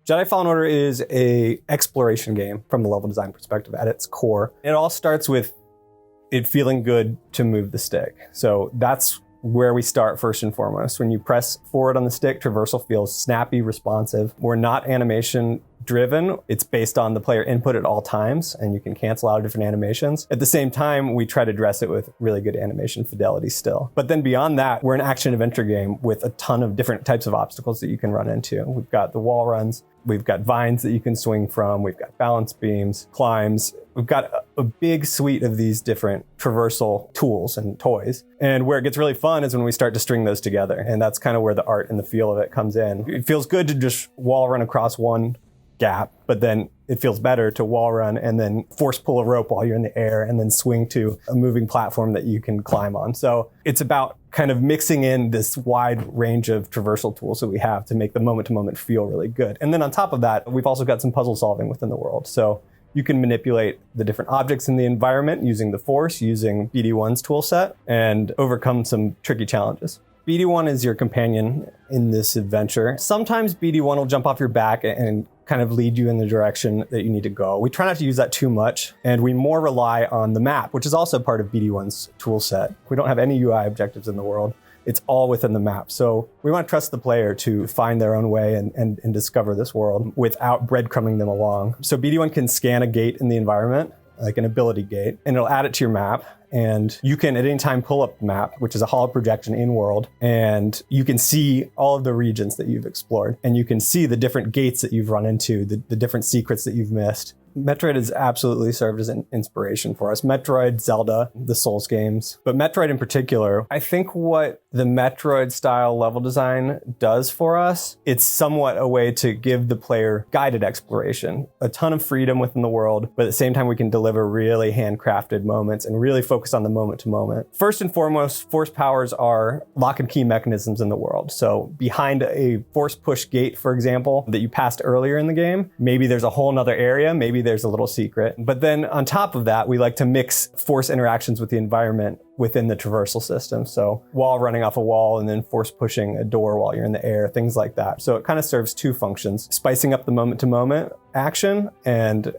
Jedi Fallen Order is a exploration game from the level design perspective at its core. It all starts with it feeling good to move the stick. So that's where we start first and foremost. When you press forward on the stick, traversal feels snappy, responsive. We're not animation driven. It's based on the player input at all times, and you can cancel out different animations. At the same time, we try to dress it with really good animation fidelity still. But then beyond that, we're an action adventure game with a ton of different types of obstacles that you can run into. We've got the wall runs, we've got vines that you can swing from, we've got balance beams, climbs. We've got a big suite of these different traversal tools and toys. And where it gets really fun is when we start to string those together. And that's kind of where the art and the feel of it comes in. It feels good to just wall run across one gap, but then it feels better to wall run and then force pull a rope while you're in the air and then swing to a moving platform that you can climb on. So it's about kind of mixing in this wide range of traversal tools that we have to make the moment to moment feel really good. And then on top of that, we've also got some puzzle solving within the world. So you can manipulate the different objects in the environment using the Force, using BD1's tool set, and overcome some tricky challenges. BD1 is your companion in this adventure. Sometimes BD1 will jump off your back and kind of lead you in the direction that you need to go. We try not to use that too much, and we more rely on the map, which is also part of BD1's tool set. We don't have any UI objectives in the world. It's all within the map. So we want to trust the player to find their own way and discover this world without breadcrumbing them along. So BD1 can scan a gate in the environment, like an ability gate, and it'll add it to your map. And you can at any time pull up the map, which is a hollow projection in world, and you can see all of the regions that you've explored. And you can see the different gates that you've run into, the different secrets that you've missed. Metroid has absolutely served as an inspiration for us. Metroid, Zelda, the Souls games, but Metroid in particular. I think what the Metroid style level design does for us, it's somewhat a way to give the player guided exploration, a ton of freedom within the world, but at the same time we can deliver really handcrafted moments and really focus on the moment to moment. First and foremost, force powers are lock and key mechanisms in the world. So behind a force push gate, for example, that you passed earlier in the game, maybe there's a whole nother area, maybe there's a little secret. But then on top of that, we like to mix force interactions with the environment within the traversal system. So wall running off a wall and then force pushing a door while you're in the air, things like that. So it kind of serves two functions, spicing up the moment to moment action and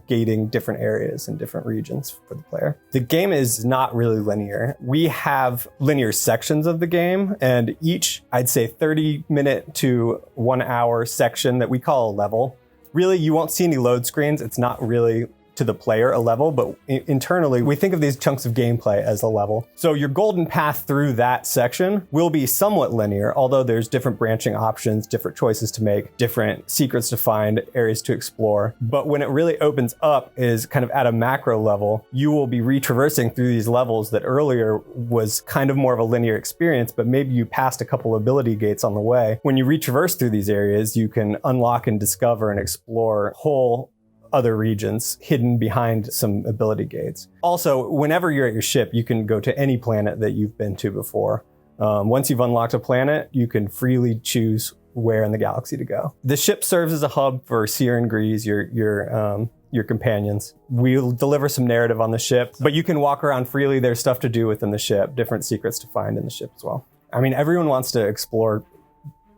gating different areas and different regions for the player. The game is not really linear. We have linear sections of the game, and each, I'd say 30-minute to 1 hour section that we call a level. Really, you won't see any load screens. It's not really to the player a level, but internally we think of these chunks of gameplay as a level. So your golden path through that section will be somewhat linear, although there's different branching options, different choices to make, different secrets to find, areas to explore. But when it really opens up is kind of at a macro level, you will be retraversing through these levels that earlier was kind of more of a linear experience, but maybe you passed a couple ability gates on the way. When you retraverse through these areas, you can unlock and discover and explore whole other regions hidden behind some ability gates. Also, whenever you're at your ship, you can go to any planet that you've been to before. Once you've unlocked a planet, you can freely choose where in the galaxy to go. The ship serves as a hub for Seer and Grease, your companions. We'll deliver some narrative on the ship, but you can walk around freely. There's stuff to do within the ship, different secrets to find in the ship as well. I mean, everyone wants to explore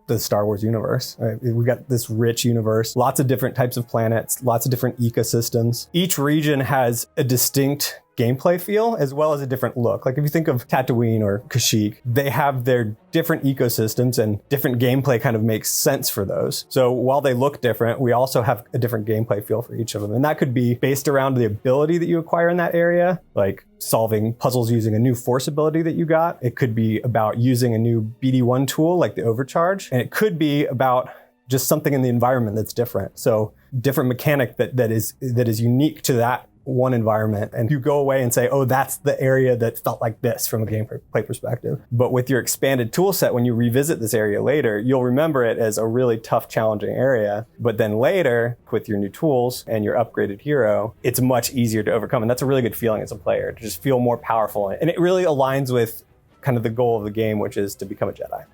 the Star Wars universe. Right? We've got this rich universe, lots of different types of planets, lots of different ecosystems. Each region has a distinct gameplay feel as well as a different look. Like if you think of Tatooine or Kashyyyk, they have their different ecosystems and different gameplay kind of makes sense for those. So while they look different, we also have a different gameplay feel for each of them. And that could be based around the ability that you acquire in that area, like solving puzzles using a new force ability that you got. It could be about using a new BD1 tool like the overcharge. And it could be about just something in the environment that's different. So different mechanic that is unique to that one environment, and you go away and say, oh, that's the area that felt like this from a gameplay perspective. But with your expanded tool set, when you revisit this area later, you'll remember it as a really tough, challenging area. But then later, with your new tools and your upgraded hero, it's much easier to overcome. And that's a really good feeling as a player, to just feel more powerful. And it really aligns with kind of the goal of the game, which is to become a Jedi.